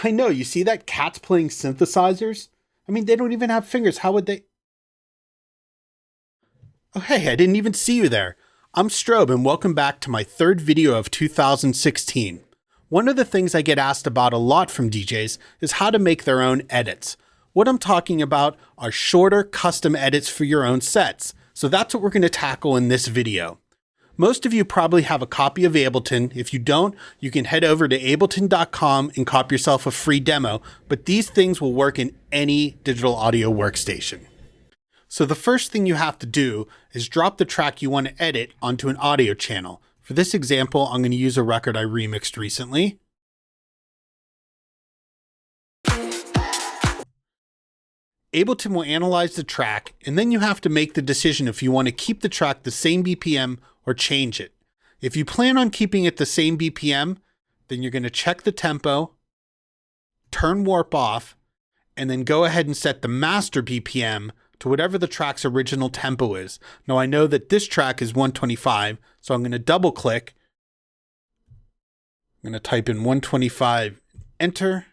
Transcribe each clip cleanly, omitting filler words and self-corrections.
I know, you see that? Cats playing synthesizers? I mean, they don't even have fingers. How would they? Oh, hey, I didn't even see you there. I'm Strobe, and welcome back to my third video of 2016. One of the things I get asked about a lot from DJs is how to make their own edits. What I'm talking about are shorter custom edits for your own sets. So that's what we're going to tackle in this video. Most of you probably have a copy of Ableton. If you don't, you can head over to ableton.com and copy yourself a free demo, but these things will work in any digital audio workstation. So the first thing you have to do is drop the track you want to edit onto an audio channel. For this example, I'm going to use a record I remixed recently. Ableton will analyze the track, and then you have to make the decision if you want to keep the track the same BPM or change it. If you plan on keeping it the same BPM, then you're going to check the tempo, turn warp off, and then go ahead and set the master BPM to whatever the track's original tempo is. Now I know that this track is 125, so I'm going to double click. I'm going to type in 125, enter.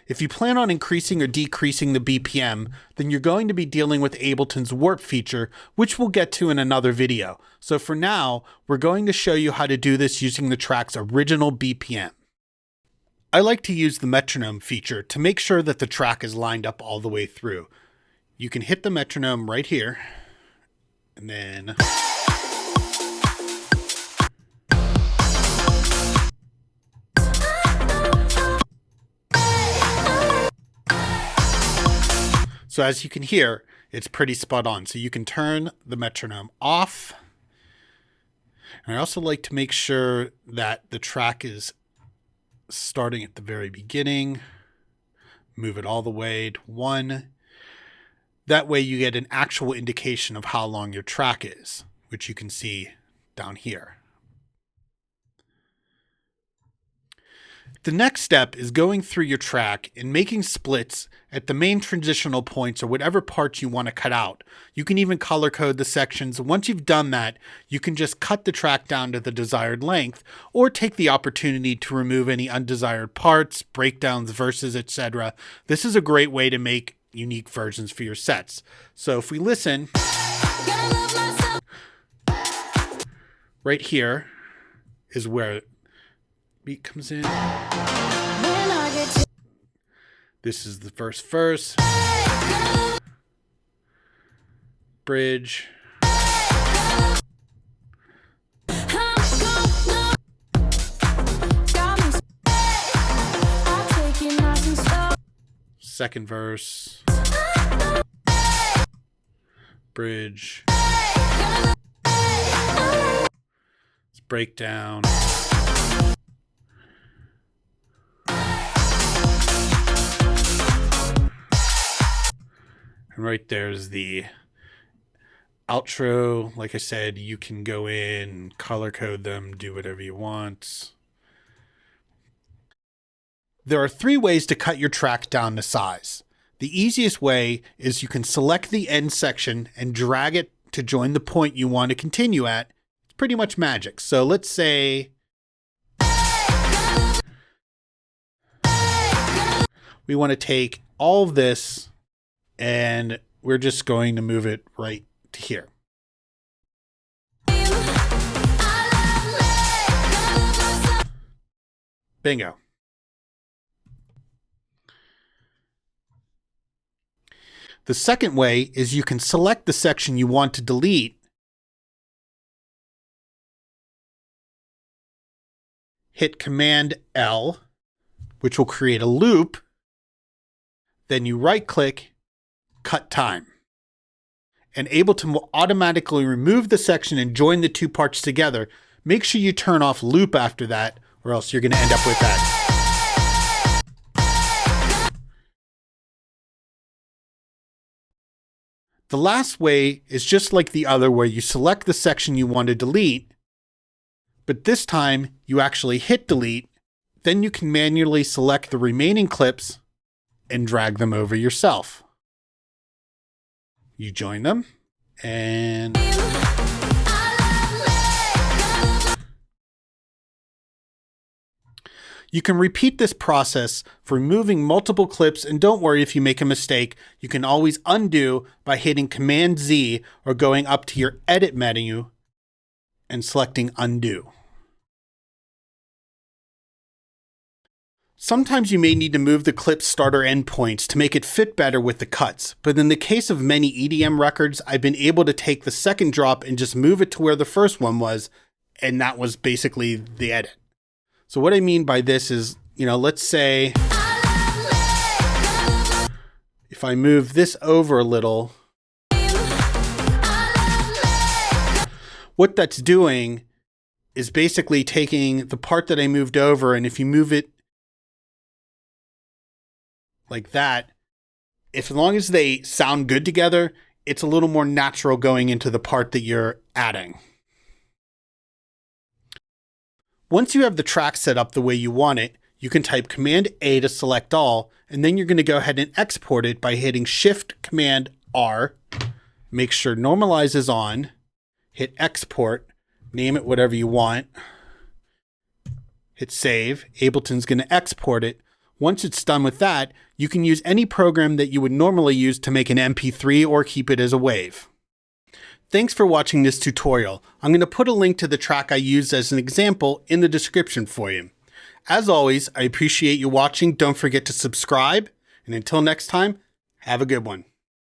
If you plan on increasing or decreasing the BPM, then you're going to be dealing with Ableton's warp feature, which we'll get to in another video. So for now, we're going to show you how to do this using the track's original BPM. I like to use the metronome feature to make sure that the track is lined up all the way through. You can hit the metronome right here, and then so as you can hear, it's pretty spot on. So you can turn the metronome off. And I also like to make sure that the track is starting at the very beginning. Move it all the way to 1. That way you get an actual indication of how long your track is, which you can see down here. The next step is going through your track and making splits at the main transitional points or whatever parts you want to cut out. You can even color code the sections. Once you've done that, you can just cut the track down to the desired length or take the opportunity to remove any undesired parts, breakdowns, verses, etc. This is a great way to make unique versions for your sets. So if we listen, right here is where beat comes in. This is the first verse. Bridge. Second verse. Bridge. It's breakdown. And right there's the outro. Like I said, you can go in, color code them, do whatever you want. There are 3 ways to cut your track down to size. The easiest way is you can select the end section and drag it to join the point you want to continue at. It's pretty much magic. So let's say we want to take all of this and we're just going to move it right to here. Bingo. The second way is you can select the section you want to delete, hit Command L, which will create a loop, then you right-click, cut time. And Ableton will automatically remove the section and join the 2 parts together. Make sure you turn off loop after that, or else you're going to end up with that. The last way is just like the other, where you select the section you want to delete, but this time you actually hit delete. Then you can manually select the remaining clips and drag them over yourself. You join them and You can repeat this process for removing multiple clips, and don't worry if you make a mistake. You can always undo by hitting Command Z or going up to your Edit menu and selecting Undo. Sometimes you may need to move the clip start or end points to make it fit better with the cuts, but in the case of many EDM records, I've been able to take the second drop and just move it to where the first one was, and that was basically the edit. So what I mean by this is, let's say if I move this over a little, what that's doing is basically taking the part that I moved over, and if you move it like that, as long as they sound good together, it's a little more natural going into the part that you're adding. Once you have the track set up the way you want it, you can type Command A to select all, and then you're going to go ahead and export it by hitting Shift Command R. Make sure Normalize is on, hit Export, name it whatever you want, hit Save. Ableton's going to export it. Once it's done with that, you can use any program that you would normally use to make an MP3 or keep it as a wave. Thanks for watching this tutorial. I'm going to put a link to the track I used as an example in the description for you. As always, I appreciate you watching. Don't forget to subscribe. And until next time, have a good one.